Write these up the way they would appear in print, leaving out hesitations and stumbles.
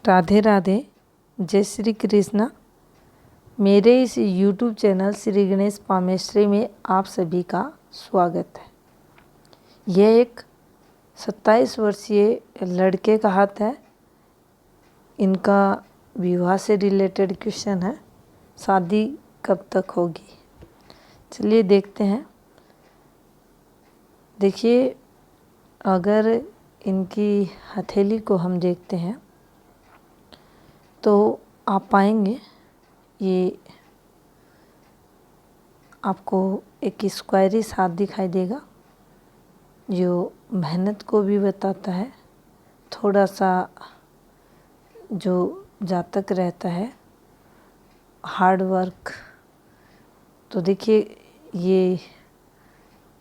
राधे राधे, जय श्री कृष्णा। मेरे इस YouTube चैनल श्री गणेश पामेश्वरी में आप सभी का स्वागत है। यह एक 27 वर्षीय लड़के का हाथ है। इनका विवाह से रिलेटेड क्वेश्चन है, शादी कब तक होगी। चलिए देखते हैं। देखिए, अगर इनकी हथेली को हम देखते हैं तो आप पाएंगे ये आपको एक स्क्वायरिश हाथ दिखाई देगा, जो मेहनत को भी बताता है। थोड़ा सा जो जातक रहता है हार्ड वर्क, तो देखिए ये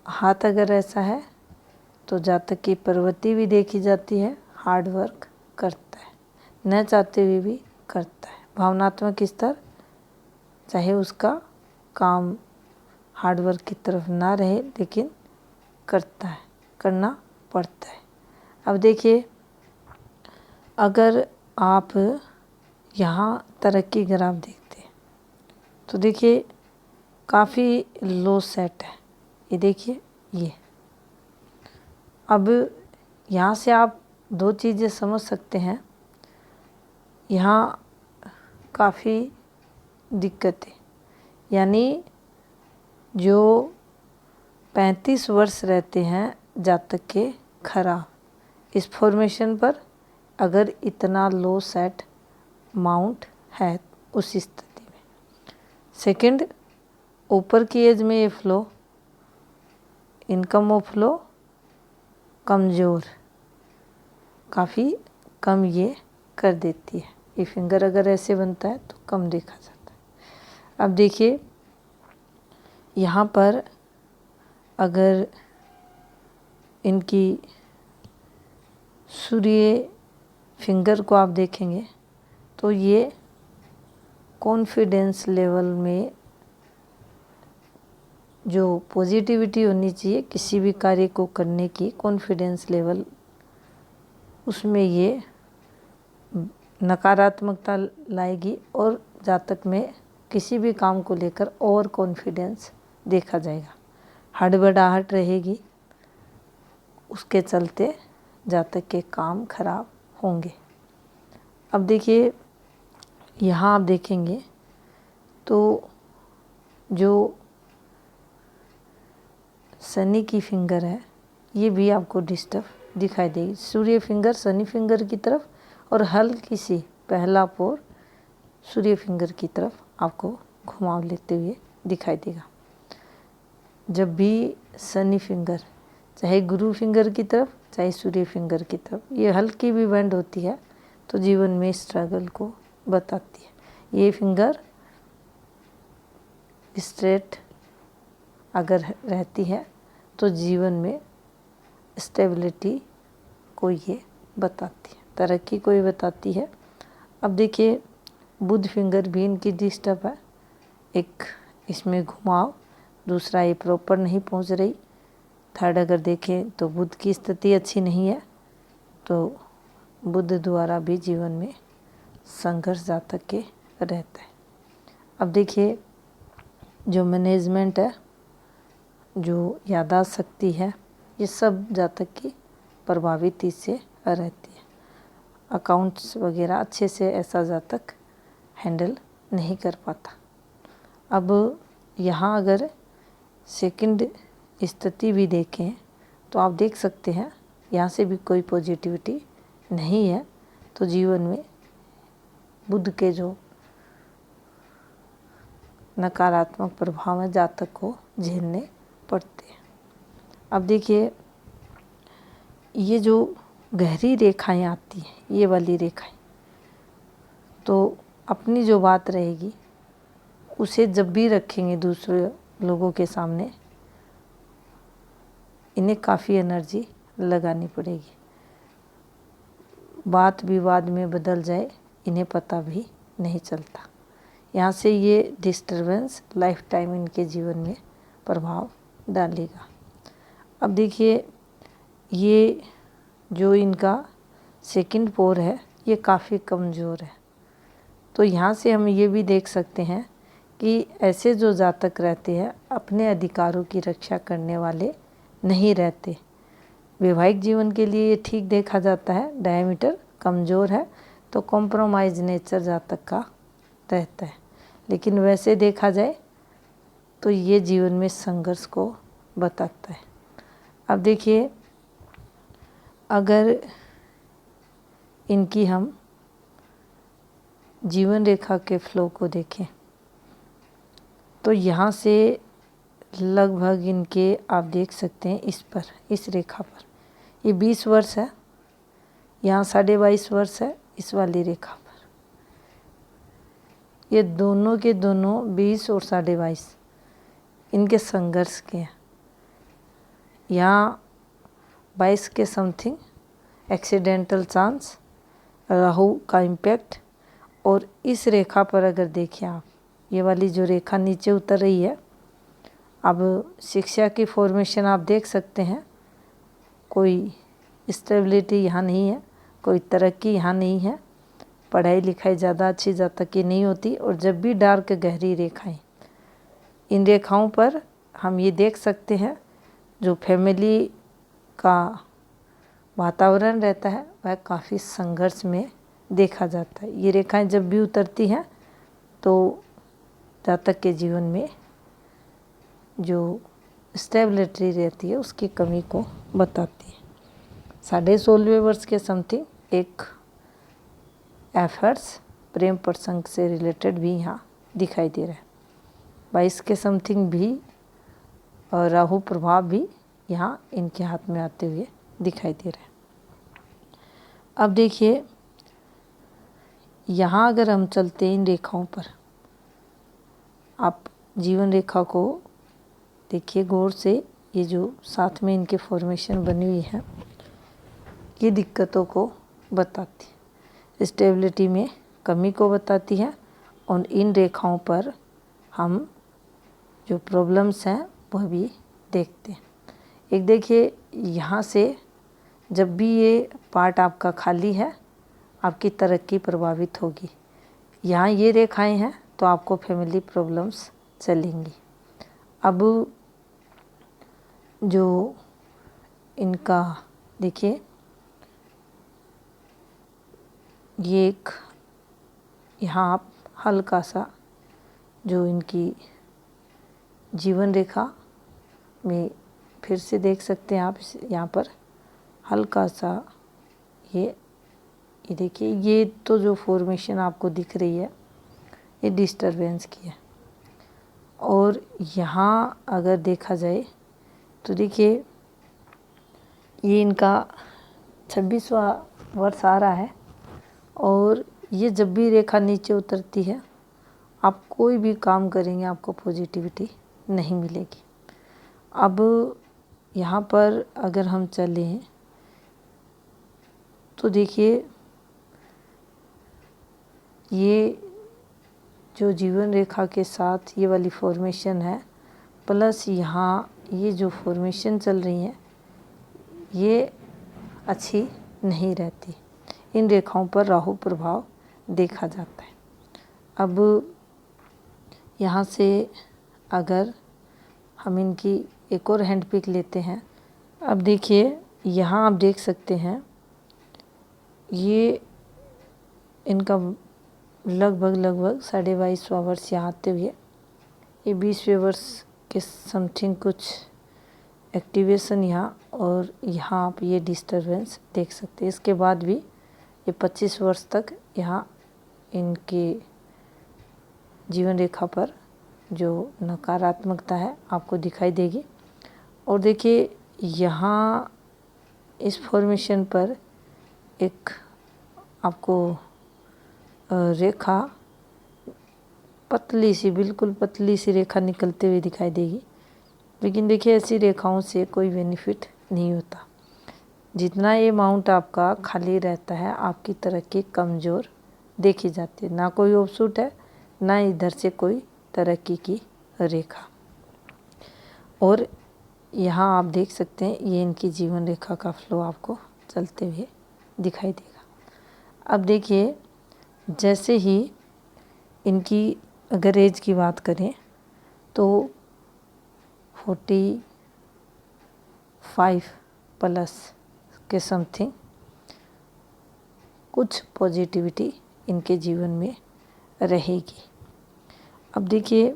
हाथ अगर ऐसा है तो जातक की प्रवृत्ति भी देखी जाती है, हार्ड वर्क करता है, न चाहते हुए भी करता है। भावनात्मक स्तर, चाहे उसका काम हार्ड वर्क की तरफ ना रहे, लेकिन करता है, करना पड़ता है। अब देखिए, अगर आप यहाँ तरक्की ग्राफ देखते हैं तो देखिए काफ़ी लो सेट है। ये देखिए ये। अब यहाँ से आप दो चीज़ें समझ सकते हैं। यहाँ काफ़ी दिक्कत है, यानी जो 35 वर्ष रहते हैं जातक के खराब, इस फॉर्मेशन पर अगर इतना लो सेट माउंट है उस स्थिति में। सेकंड, ऊपर की एज में ये फ्लो, इनकम ऑफ फ्लो कमज़ोर, काफ़ी कम ये कर देती है। ये फिंगर अगर ऐसे बनता है तो कम देखा जाता है। अब देखिए यहाँ पर अगर इनकी सूर्य फिंगर को आप देखेंगे तो ये कॉन्फिडेंस लेवल में जो पॉजिटिविटी होनी चाहिए किसी भी कार्य को करने की, कॉन्फिडेंस लेवल, उसमें ये नकारात्मकता लाएगी और जातक में किसी भी काम को लेकर ओवर कॉन्फिडेंस देखा जाएगा। हड़बड़ाहट रहेगी, उसके चलते जातक के काम खराब होंगे। अब देखिए यहाँ आप देखेंगे तो जो शनि की फिंगर है ये भी आपको डिस्टर्ब दिखाई देगी। सूर्य फिंगर शनि फिंगर की तरफ और हल्की सी पहला पोर सूर्य फिंगर की तरफ आपको घुमाव लेते हुए दिखाई देगा। जब भी शनि फिंगर चाहे गुरु फिंगर की तरफ चाहे सूर्य फिंगर की तरफ ये हल्की भी बेंड होती है तो जीवन में स्ट्रगल को बताती है। ये फिंगर स्ट्रेट अगर रहती है तो जीवन में स्टेबिलिटी को ये बताती है, तरक्की को ये बताती है। अब देखिए बुध फिंगर भी इनकी डिस्टर्ब है, एक इसमें घुमाव, दूसरा ये प्रॉपर नहीं पहुंच रही। थर्ड अगर देखें तो बुध की स्थिति अच्छी नहीं है, तो बुध द्वारा भी जीवन में संघर्ष जातक के रहता है। अब देखिए जो मैनेजमेंट है, जो याददाश्त शक्ति है, ये सब जातक की प्रभावित इससे रहती है। अकाउंट्स वगैरह अच्छे से ऐसा जातक हैंडल नहीं कर पाता। अब यहाँ अगर सेकंड स्थिति भी देखें तो आप देख सकते हैं यहाँ से भी कोई पॉजिटिविटी नहीं है, तो जीवन में बुध के जो नकारात्मक प्रभाव है जातक को झेलने पड़ते हैं। अब देखिए ये जो गहरी रेखाएं आती हैं, ये वाली रेखाएं, तो अपनी जो बात रहेगी उसे जब भी रखेंगे दूसरे लोगों के सामने, इन्हें काफ़ी एनर्जी लगानी पड़ेगी। बात विवाद में बदल जाए इन्हें पता भी नहीं चलता। यहाँ से ये डिस्टरबेंस लाइफ टाइम इनके जीवन में प्रभाव डालेगा। अब देखिए ये जो इनका सेकंड पोर है ये काफ़ी कमज़ोर है। तो यहाँ से हम ये भी देख सकते हैं कि ऐसे जो जातक रहते हैं अपने अधिकारों की रक्षा करने वाले नहीं रहते। वैवाहिक जीवन के लिए ये ठीक देखा जाता है, डायमीटर कमज़ोर है तो कॉम्प्रोमाइज़ नेचर जातक का रहता है। लेकिन वैसे देखा जाए तो ये जीवन में संघर्ष को बताता है। अब देखिए, अगर इनकी हम जीवन रेखा के फ्लो को देखें तो यहाँ से लगभग इनके आप देख सकते हैं इस रेखा पर ये 20 वर्ष है, यहाँ 22.5 वर्ष है इस वाली रेखा पर। ये दोनों के दोनों 20 और 22.5 इनके संघर्ष के हैं। यहाँ 22 के समथिंग एक्सीडेंटल चांस, राहु का इम्पैक्ट। और इस रेखा पर अगर देखिए आप, ये वाली जो रेखा नीचे उतर रही है, अब शिक्षा की फॉर्मेशन आप देख सकते हैं, कोई स्टेबिलिटी यहाँ नहीं है, कोई तरक्की यहाँ नहीं है, पढ़ाई लिखाई ज़्यादा अच्छी जातक की नहीं होती। और जब भी डार्क गहरी रेखाएं, इन रेखाओं पर हम ये देख सकते हैं जो फैमिली का वातावरण रहता है वह काफ़ी संघर्ष में देखा जाता है। ये रेखाएं जब भी उतरती हैं तो जातक के जीवन में जो स्टेबिलिटी रहती है उसकी कमी को बताती है। 16.5 वर्ष के समथिंग एक एफर्ट्स प्रेम प्रसंग से रिलेटेड भी यहाँ दिखाई दे रहा है। 22 के समथिंग भी और राहु प्रभाव भी यहाँ इनके हाथ में आते हुए दिखाई दे रहा है। अब देखिए, यहाँ अगर हम चलते हैं इन रेखाओं पर, आप जीवन रेखा को देखिए गौर से, ये जो साथ में इनके फॉर्मेशन बनी हुई है ये दिक्कतों को बताती है, स्टेबिलिटी में कमी को बताती है। और इन रेखाओं पर हम जो प्रॉब्लम्स हैं वह भी देखते हैं। एक देखिए, यहाँ से जब भी ये पार्ट आपका खाली है आपकी तरक्की प्रभावित होगी। यहाँ ये रेखाएं हैं तो आपको फैमिली प्रॉब्लम्स चलेंगी। अब जो इनका देखिए, ये एक यहाँ आप हल्का सा जो इनकी जीवन रेखा में फिर से देख सकते हैं आप, यहाँ पर हल्का सा ये देखिए, ये तो जो फॉर्मेशन आपको दिख रही है ये डिस्टरबेंस की है। और यहाँ अगर देखा जाए तो देखिए, ये इनका 26वां वर्ष आ रहा है और ये जब भी रेखा नीचे उतरती है आप कोई भी काम करेंगे आपको पॉजिटिविटी नहीं मिलेगी। अब यहाँ पर अगर हम चलें तो देखिए, ये जो जीवन रेखा के साथ ये वाली फॉर्मेशन है, प्लस यहाँ ये जो फॉर्मेशन चल रही है ये अच्छी नहीं रहती। इन रेखाओं पर राहु प्रभाव देखा जाता है। अब यहाँ से अगर हम इनकी एक और हैंड पिक लेते हैं, अब देखिए यहाँ आप देख सकते हैं ये इनका लगभग 22.5वां वर्ष यहाँ आते हुए ये 20वें वर्ष के समथिंग कुछ एक्टिवेशन यहाँ, और यहाँ आप ये डिस्टरबेंस देख सकते हैं। इसके बाद भी ये 25 वर्ष तक यहाँ इनके जीवन रेखा पर जो नकारात्मकता है आपको दिखाई देगी। और देखिए, यहाँ इस फॉर्मेशन पर एक आपको रेखा पतली सी, बिल्कुल पतली सी रेखा निकलते हुए दिखाई देगी। लेकिन देखिए, ऐसी रेखाओं से कोई बेनिफिट नहीं होता। जितना ये अमाउंट आपका खाली रहता है आपकी तरक्की कमज़ोर देखी जाती है। ना कोई ऑफशूट है, ना इधर से कोई तरक्की की रेखा। और यहाँ आप देख सकते हैं ये इनकी जीवन रेखा का फ्लो आपको चलते हुए दिखाई देगा। अब देखिए, जैसे ही इनकी अगर एज की बात करें तो 45 प्लस के समथिंग कुछ पॉजिटिविटी इनके जीवन में रहेगी। अब देखिए,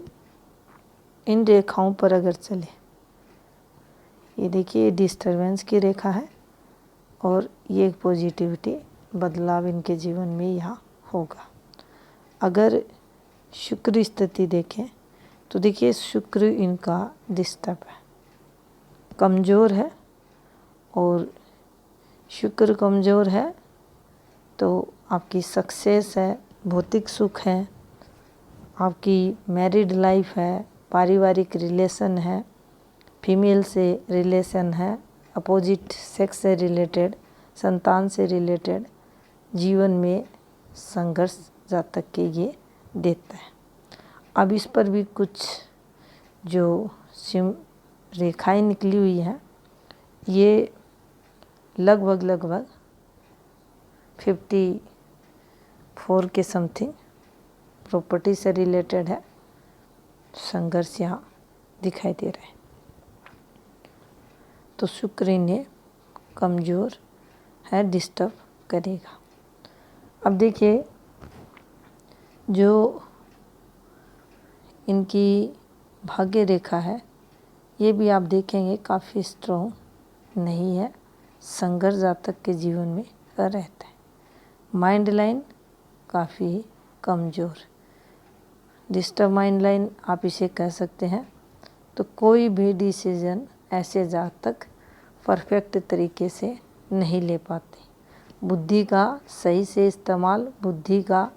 इन रेखाओं पर अगर चले, ये देखिए डिस्टरबेंस की रेखा है और ये एक पॉजिटिविटी बदलाव इनके जीवन में यहाँ होगा। अगर शुक्र स्थिति देखें तो देखिए शुक्र इनका डिस्टर्ब है, कमज़ोर है, और शुक्र कमज़ोर है तो आपकी सक्सेस है, भौतिक सुख है, आपकी मैरिड लाइफ है, पारिवारिक रिलेशन है, फीमेल से रिलेशन है, अपोजिट सेक्स से रिलेटेड, संतान से रिलेटेड जीवन में संघर्ष जातक के ये देता है। अब इस पर भी कुछ जो रेखाएं निकली हुई हैं, ये लगभग 54 के समथिंग प्रॉपर्टी से रिलेटेड है। संघर्ष यहाँ दिखाई दे रहा है। तो शुक्र इन्हें कमज़ोर है, डिस्टर्ब करेगा। अब देखिए, जो इनकी भाग्य रेखा है ये भी आप देखेंगे काफ़ी स्ट्रॉन्ग नहीं है, संघर्ष जातक के जीवन में रहता है। माइंड लाइन काफ़ी कमज़ोर, डिस्टर्ब माइंड लाइन आप इसे कह सकते हैं। तो कोई भी डिसीजन ऐसे जातक परफेक्ट तरीके से नहीं ले पाते। बुद्धि का सही से इस्तेमाल, बुद्धि का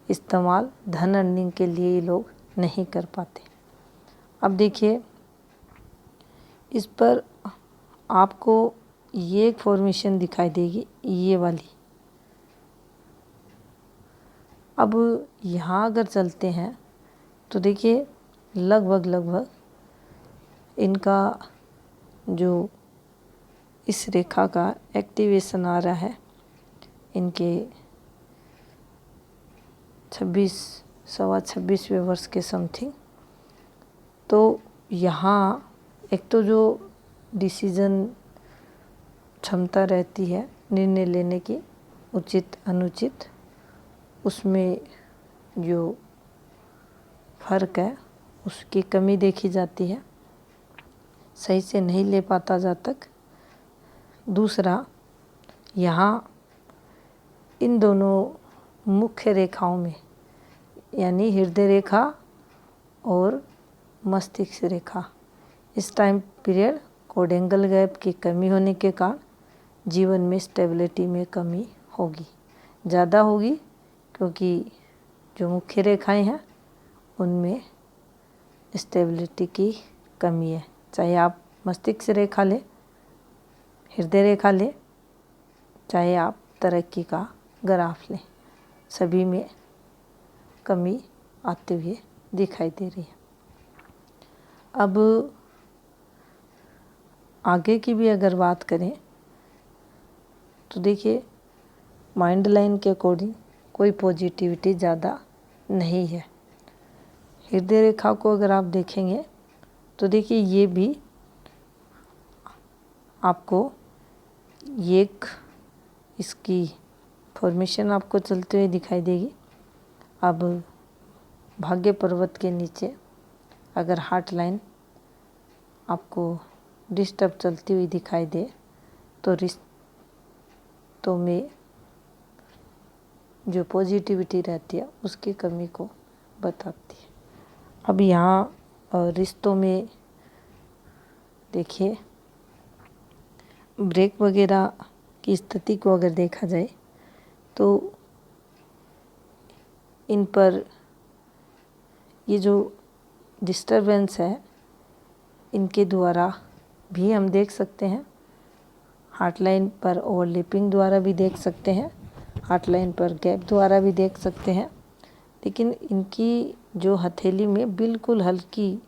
इस्तेमाल धन अर्निंग के लिए ये लोग नहीं कर पाते। अब देखिए, इस पर आपको ये एक फॉर्मेशन दिखाई देगी, ये वाली। अब यहाँ अगर चलते हैं तो देखिए लगभग इनका जो इस रेखा का एक्टिवेशन आ रहा है इनके 26वें वर्ष के समथिंग। तो यहाँ एक तो जो डिसीजन क्षमता रहती है निर्णय लेने की, उचित अनुचित, उसमें जो फर्क है उसकी कमी देखी जाती है, सही से नहीं ले पाता जातक। दूसरा, यहाँ इन दोनों मुख्य रेखाओं में यानी हृदय रेखा और मस्तिष्क रेखा, इस टाइम पीरियड कोडेंगल गैप की कमी होने के कारण जीवन में स्टेबिलिटी में कमी होगी, ज़्यादा होगी, क्योंकि जो मुख्य रेखाएं हैं उनमें स्टेबिलिटी की कमी है। चाहे आप मस्तिष्क रेखा लें, हृदय रेखा लें, चाहे आप तरक्की का ग्राफ लें, सभी में कमी आते हुए दिखाई दे रही है। अब आगे की भी अगर बात करें तो देखिए माइंड लाइन के अकॉर्डिंग कोई पॉजिटिविटी ज़्यादा नहीं है। हृदय रेखा को अगर आप देखेंगे तो देखिए ये भी आपको एक इसकी फॉर्मेशन आपको चलते हुए दिखाई देगी। अब भाग्य पर्वत के नीचे अगर हार्ट लाइन आपको डिस्टर्ब चलती हुई दिखाई दे तो रिश्तों में जो पॉजिटिविटी रहती है उसकी कमी को बताती है। अब यहाँ रिश्तों में देखिए ब्रेक वगैरह की स्थिति को अगर देखा जाए तो इन पर ये जो डिस्टरबेंस है इनके द्वारा भी हम देख सकते हैं, हार्ट लाइन पर ओवरलैपिंग द्वारा भी देख सकते हैं, हार्ट लाइन पर गैप द्वारा भी देख सकते हैं। लेकिन इनकी जो हथेली में बिल्कुल हल्की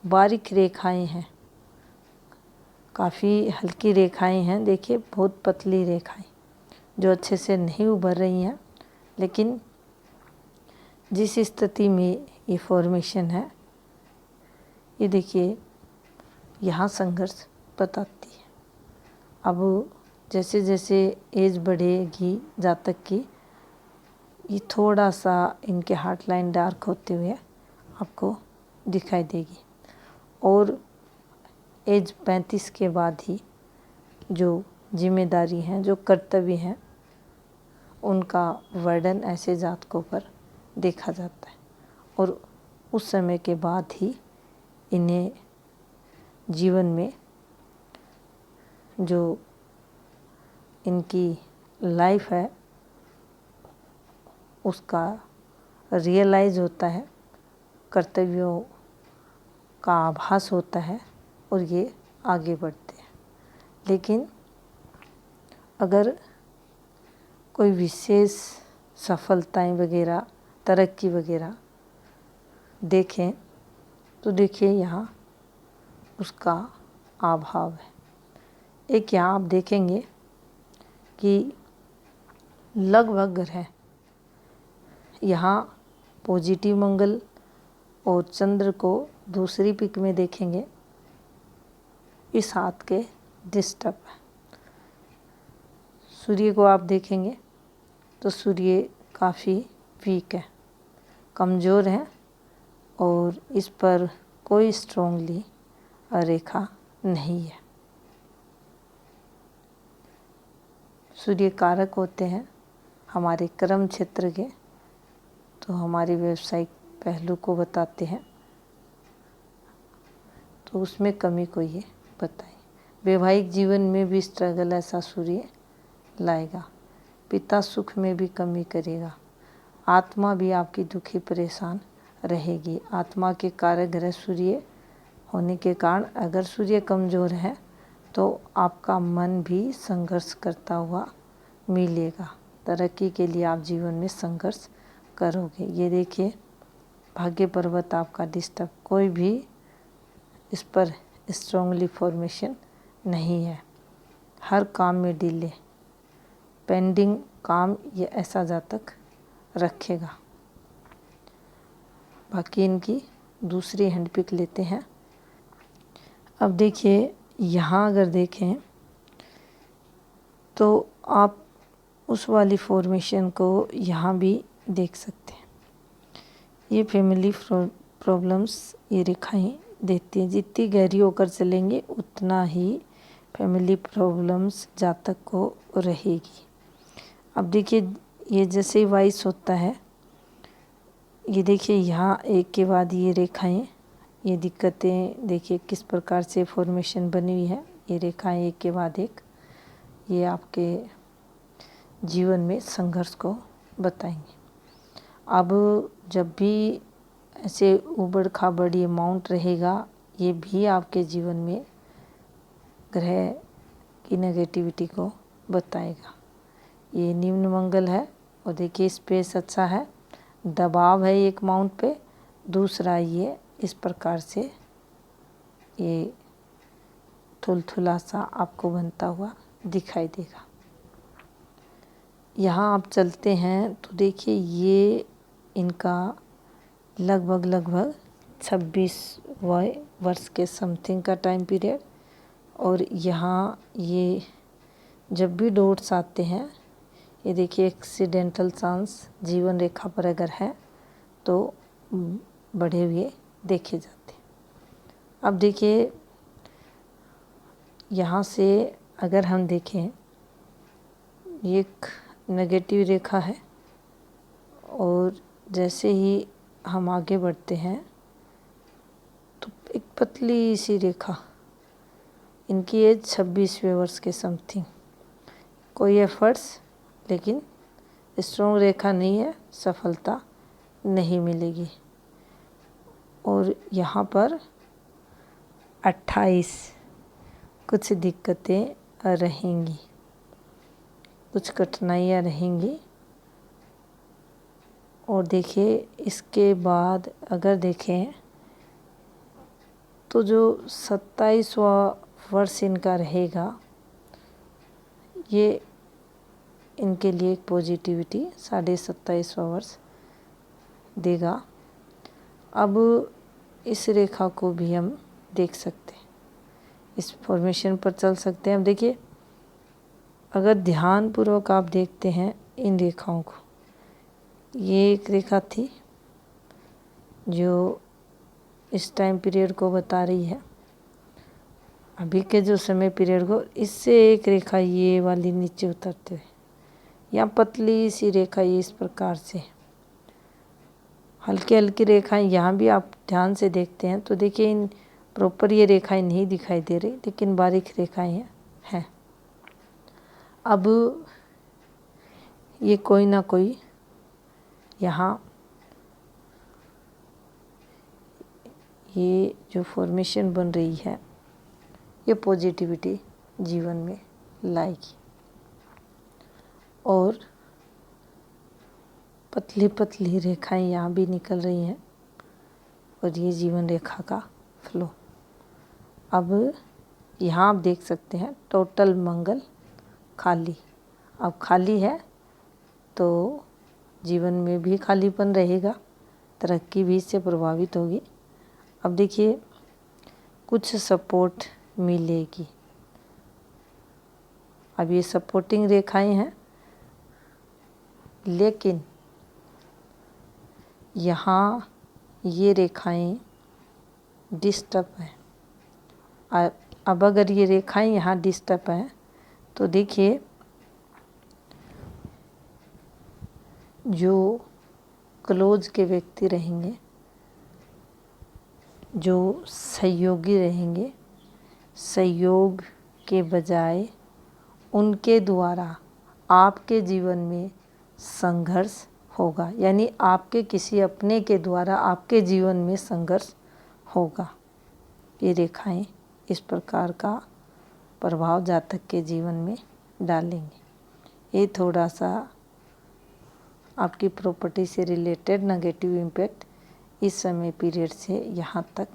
बारीक रेखाएं हैं, काफ़ी हल्की रेखाएं हैं, देखिए बहुत पतली रेखाएं जो अच्छे से नहीं उभर रही हैं, लेकिन जिस स्थिति में ये फॉर्मेशन है, ये देखिए यहाँ संघर्ष बताती है। अब जैसे जैसे एज बढ़ेगी जातक की, ये थोड़ा सा इनके हार्ट लाइन डार्क होते हुए आपको दिखाई देगी। और एज 35 के बाद ही जो जिम्मेदारी हैं, जो कर्तव्य हैं, उनका वर्णन ऐसे जातकों पर देखा जाता है। और उस समय के बाद ही इन्हें जीवन में जो इनकी लाइफ है उसका रियलाइज़ होता है, कर्तव्यों का आभास होता है और ये आगे बढ़ते हैं। लेकिन अगर कोई विशेष सफलताएं वगैरह, तरक्की वगैरह देखें तो देखिए यहाँ उसका अभाव है। एक यहाँ आप देखेंगे कि लगभग ग्रह यहाँ पॉजिटिव मंगल और चंद्र को दूसरी पिक में देखेंगे, इस हाथ के डिस्टर्ब है। सूर्य को आप देखेंगे तो सूर्य काफ़ी वीक है, कमज़ोर है और इस पर कोई स्ट्रॉन्गली रेखा नहीं है। सूर्य कारक होते हैं हमारे कर्म क्षेत्र के, तो हमारे व्यवसायिक पहलू को बताते हैं, तो उसमें कमी को ये बताए। वैवाहिक जीवन में भी स्ट्रगल ऐसा सूर्य लाएगा, पिता सुख में भी कमी करेगा, आत्मा भी आपकी दुखी परेशान रहेगी। आत्मा के कारक ग्रह सूर्य होने के कारण अगर सूर्य कमज़ोर है तो आपका मन भी संघर्ष करता हुआ मिलेगा। तरक्की के लिए आप जीवन में संघर्ष करोगे। ये देखिए भाग्य पर्वत आपका डिस्टर्ब, कोई भी इस पर स्ट्रॉन्गली फॉर्मेशन नहीं है। हर काम में डिले, पेंडिंग काम ये ऐसा जातक रखेगा। बाकी इनकी दूसरी हैंड पिक लेते हैं। अब देखिए यहाँ अगर देखें तो आप उस वाली फॉर्मेशन को यहाँ भी देख सकते हैं। ये फैमिली प्रॉब्लम्स ये रेखाएं देती हैं, जितनी गहरी होकर चलेंगे उतना ही फैमिली प्रॉब्लम्स जातक को रहेगी। अब देखिए ये जैसे वाइस होता है, ये देखिए यहाँ एक के बाद ये रेखाएं, ये दिक्कतें देखिए किस प्रकार से फॉर्मेशन बनी हुई है। ये रेखाएं एक के बाद एक ये आपके जीवन में संघर्ष को बताएंगे। अब जब भी ऐसे उबड़ खाबड़ ये माउंट रहेगा, ये भी आपके जीवन में ग्रह की नेगेटिविटी को बताएगा। ये निम्न मंगल है और देखिए स्पेस अच्छा है, दबाव है एक माउंट पे, दूसरा ये इस प्रकार से ये थुलथुला सा आपको बनता हुआ दिखाई देगा। यहाँ आप चलते हैं तो देखिए ये इनका लगभग 26 वर्ष के समथिंग का टाइम पीरियड। और यहाँ ये जब भी डॉट्स आते हैं, ये देखिए एक्सीडेंटल चांस जीवन रेखा पर अगर है तो बढ़े हुए देखे जाते हैं। अब देखिए यहाँ से अगर हम देखें, ये एक नेगेटिव रेखा है और जैसे ही हम आगे बढ़ते हैं तो एक पतली सी रेखा, इनकी एज 26वें वर्ष के समथिंग, कोई एफर्ट्स लेकिन स्ट्रॉन्ग रेखा नहीं है, सफलता नहीं मिलेगी। और यहाँ पर 28 कुछ दिक्कतें रहेंगी, कुछ कठिनाइयाँ रहेंगी। और देखिए इसके बाद अगर देखें तो जो 27वां वर्ष इनका रहेगा, ये इनके लिए एक पॉजिटिविटी 27.5 आवर्स देगा। अब इस रेखा को भी हम देख सकते हैं, इस फॉर्मेशन पर चल सकते हैं। अब देखिए, अगर ध्यानपूर्वक आप देखते हैं इन रेखाओं को, ये एक रेखा थी जो इस टाइम पीरियड को बता रही है, अभी के जो समय पीरियड को। इससे एक रेखा ये वाली नीचे उतरते हुए, या पतली सी रेखा ये इस प्रकार से, हल्की हल्की रेखाएं यहाँ भी आप ध्यान से देखते हैं तो देखिए इन प्रॉपर ये रेखाएं नहीं दिखाई दे रही, लेकिन बारीक रेखाएं हैं। अब ये कोई ना कोई यहाँ ये जो फॉर्मेशन बन रही है ये पॉजिटिविटी जीवन में लाएगी। और पतली पतली रेखाएं यहाँ भी निकल रही हैं और ये जीवन रेखा का फ्लो। अब यहाँ आप देख सकते हैं टोटल मंगल खाली। अब खाली है तो जीवन में भी खालीपन रहेगा, तरक्की भी इससे प्रभावित होगी। अब देखिए, कुछ सपोर्ट मिलेगी। अब ये सपोर्टिंग रेखाएं हैं, लेकिन यहाँ ये रेखाएं डिस्टर्ब हैं। अब अगर ये रेखाएं यहाँ डिस्टर्ब हैं तो देखिए, जो क्लोज के व्यक्ति रहेंगे, जो सहयोगी रहेंगे, सहयोग के बजाय उनके द्वारा आपके जीवन में संघर्ष होगा, यानी आपके किसी अपने के द्वारा आपके जीवन में संघर्ष होगा। ये रेखाएं इस प्रकार का प्रभाव जातक के जीवन में डालेंगे। ये थोड़ा सा आपकी प्रॉपर्टी से रिलेटेड नेगेटिव इम्पैक्ट इस समय पीरियड से यहाँ तक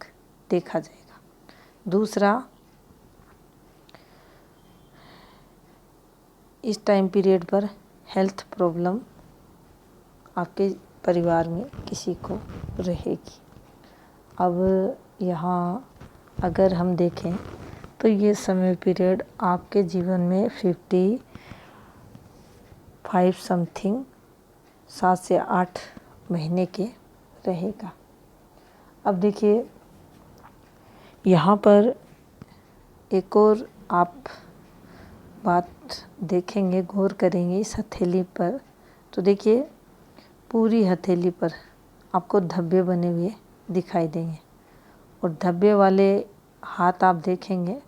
देखा जाएगा। दूसरा, इस टाइम पीरियड पर हेल्थ प्रॉब्लम आपके परिवार में किसी को रहेगी। अब यहाँ अगर हम देखें तो ये समय पीरियड आपके जीवन में 55 समथिंग 7 से 8 महीने के रहेगा। अब देखिए, यहाँ पर एक और आप बात देखेंगे, गौर करेंगे इस हथेली पर, तो देखिए पूरी हथेली पर आपको धब्बे बने हुए दिखाई देंगे। और धब्बे वाले हाथ आप देखेंगे,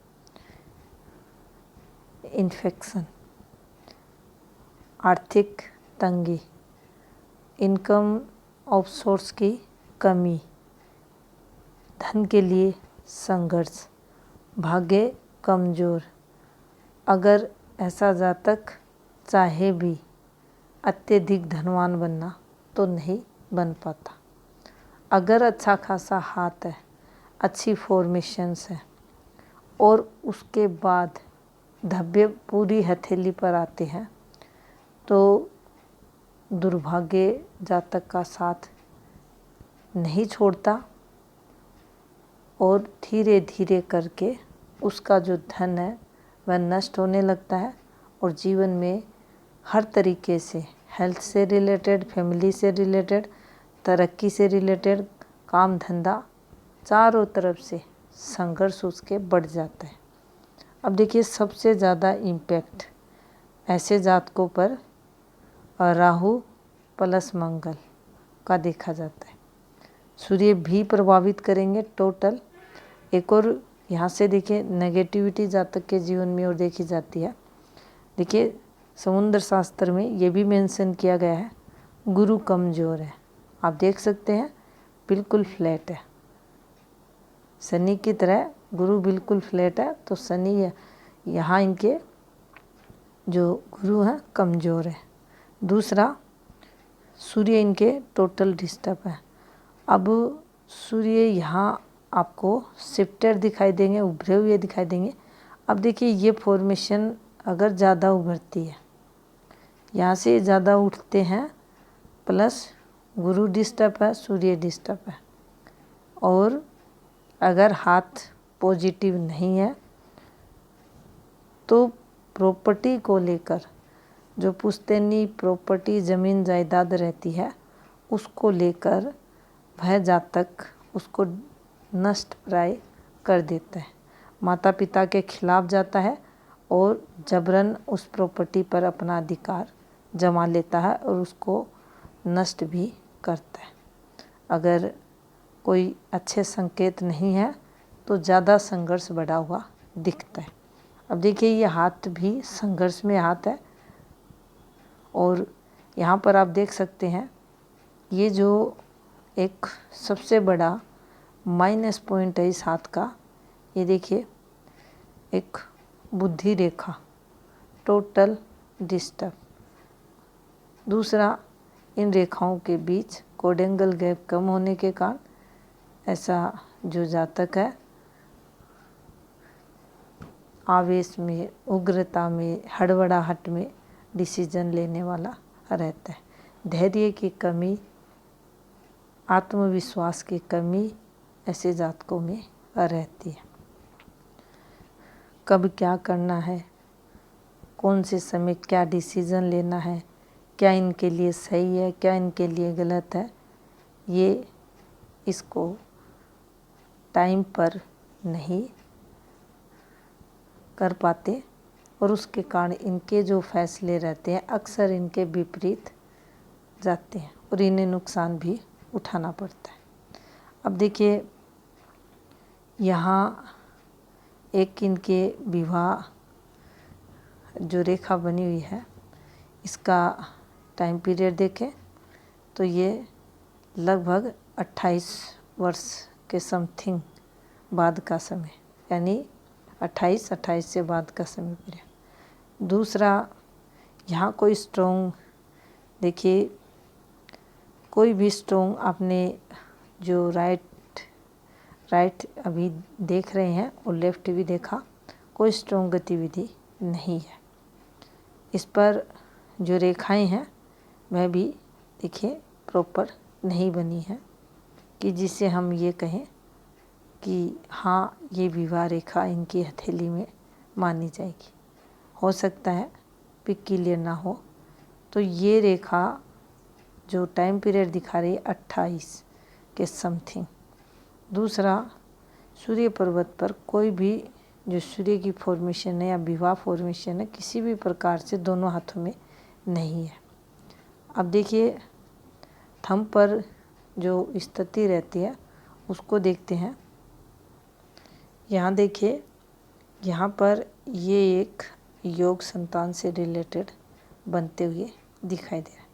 इन्फेक्शन, आर्थिक तंगी, इनकम ऑफ सोर्स की कमी, धन के लिए संघर्ष, भाग्य कमज़ोर। अगर ऐसा जातक चाहे भी अत्यधिक धनवान बनना तो नहीं बन पाता। अगर अच्छा खासा हाथ है, अच्छी फॉर्मेशंस है और उसके बाद धब्बे पूरी हथेली पर आते हैं तो दुर्भाग्य जातक का साथ नहीं छोड़ता और धीरे धीरे करके उसका जो धन है वह नष्ट होने लगता है और जीवन में हर तरीके से, हेल्थ से रिलेटेड, फैमिली से रिलेटेड, तरक्की से रिलेटेड, काम धंधा, चारों तरफ से संघर्ष उसके बढ़ जाता है। अब देखिए, सबसे ज़्यादा इम्पैक्ट ऐसे जातकों पर राहु प्लस मंगल का देखा जाता है। सूर्य भी प्रभावित करेंगे टोटल। एक और यहाँ से देखिए नेगेटिविटी जातक के जीवन में और देखी जाती है। देखिए, समुद्र शास्त्र में ये भी मेंशन किया गया है, गुरु कमज़ोर है। आप देख सकते हैं बिल्कुल फ्लैट है, शनि की तरह गुरु बिल्कुल फ्लैट है, तो शनि यहाँ इनके जो गुरु हैं कमज़ोर है। दूसरा, सूर्य इनके टोटल डिस्टर्ब है। अब सूर्य यहाँ आपको शिफ्टेड दिखाई देंगे, उभरे हुए दिखाई देंगे। अब देखिए, ये फॉर्मेशन अगर ज़्यादा उभरती है, यहाँ से ज़्यादा उठते हैं, प्लस गुरु डिस्टर्ब है, सूर्य डिस्टर्ब है। और अगर हाथ पॉजिटिव नहीं है तो प्रॉपर्टी को लेकर जो पुश्तैनी प्रॉपर्टी ज़मीन जायदाद रहती है उसको लेकर वह जातक उसको नष्ट प्राय कर देता है, माता पिता के खिलाफ जाता है और जबरन उस प्रॉपर्टी पर अपना अधिकार जमा लेता है और उसको नष्ट भी करता है। अगर कोई अच्छे संकेत नहीं है तो ज़्यादा संघर्ष बढ़ा हुआ दिखता है। अब देखिए ये हाथ भी संघर्ष में हाथ है और यहाँ पर आप देख सकते हैं ये जो एक सबसे बड़ा माइनस पॉइंट है इस हाथ का, ये देखिए एक बुद्धि रेखा टोटल डिस्टर्ब। दूसरा, इन रेखाओं के बीच कोडेंगल गैप कम होने के कारण ऐसा जो जातक है आवेश में, उग्रता में, हड़बड़ाहट में डिसीजन लेने वाला रहता है। धैर्य की कमी, आत्मविश्वास की कमी ऐसे जातकों में रहती है। कब क्या करना है, कौन से समय क्या डिसीज़न लेना है, क्या इनके लिए सही है, क्या इनके लिए गलत है, ये इसको टाइम पर नहीं कर पाते और उसके कारण इनके जो फैसले रहते हैं अक्सर इनके विपरीत जाते हैं और इन्हें नुकसान भी उठाना पड़ता है। अब देखिए यहाँ एक इनके विवाह जो रेखा बनी हुई है इसका टाइम पीरियड देखें तो ये लगभग 28 वर्ष के समथिंग बाद का समय, यानी 28 से बाद का समय पीरियड। दूसरा, यहाँ कोई स्ट्रॉन्ग, देखिए कोई भी स्ट्रॉन्ग आपने जो राइट अभी देख रहे हैं और लेफ्ट भी देखा, कोई स्ट्रॉन्ग गतिविधि नहीं है। इस पर जो रेखाएं हैं वह भी देखिए प्रॉपर नहीं बनी है कि जिससे हम ये कहें कि हाँ ये विवाह रेखा इनकी हथेली में मानी जाएगी। हो सकता है पिक क्लियर ना हो तो ये रेखा जो टाइम पीरियड दिखा रही है 28 के समथिंग। दूसरा, सूर्य पर्वत पर कोई भी जो सूर्य की फॉर्मेशन है या विवाह फॉर्मेशन है किसी भी प्रकार से दोनों हाथों में नहीं है। अब देखिए थंब पर जो स्थिति रहती है उसको देखते हैं। यहाँ देखिए यहाँ पर ये एक योग संतान से रिलेटेड बनते हुए दिखाई दे रहा है।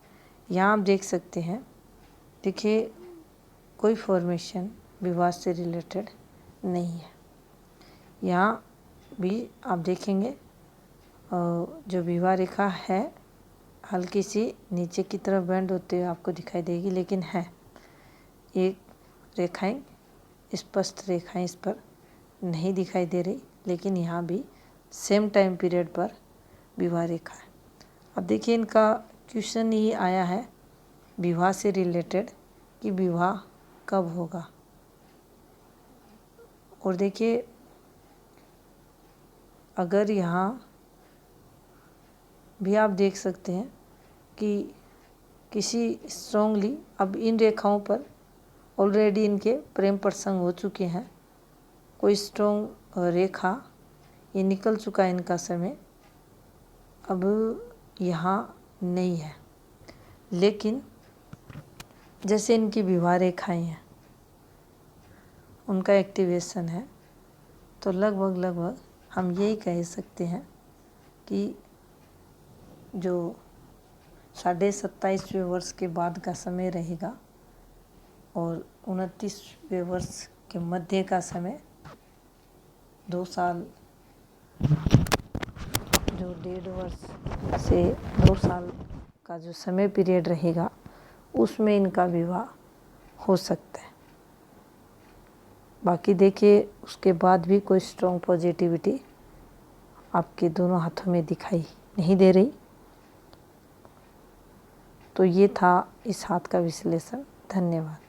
यहाँ आप देख सकते हैं, देखिए कोई फॉर्मेशन विवाह से रिलेटेड नहीं है। यहाँ भी आप देखेंगे जो विवाह रेखा है हल्की सी नीचे की तरफ बेंड होते हुए आपको दिखाई देगी, लेकिन है एक रेखाएं, स्पष्ट रेखाएं इस पर नहीं दिखाई दे रही, लेकिन यहाँ भी सेम टाइम पीरियड पर विवाह रेखा है। अब देखिए इनका क्वेश्चन ही आया है विवाह से रिलेटेड कि विवाह कब होगा। और देखिए अगर यहाँ भी आप देख सकते हैं कि किसी स्ट्रांगली, अब इन रेखाओं पर ऑलरेडी इनके प्रेम प्रसंग हो चुके हैं, कोई स्ट्रॉन्ग रेखा ये निकल चुका है इनका समय, अब यहाँ नहीं है। लेकिन जैसे इनकी विवाह रेखाएं हैं उनका एक्टिवेशन है, तो लगभग हम यही कह सकते हैं कि जो 27.5वें वर्ष के बाद का समय रहेगा और 29वें वर्ष के मध्य का समय 2 साल, जो 1.5 वर्ष से 2 साल का जो समय पीरियड रहेगा उसमें इनका विवाह हो सकता है। बाकी देखिए उसके बाद भी कोई स्ट्रॉन्ग पॉजिटिविटी आपके दोनों हाथों में दिखाई नहीं दे रही। तो ये था इस हाथ का विश्लेषण। धन्यवाद।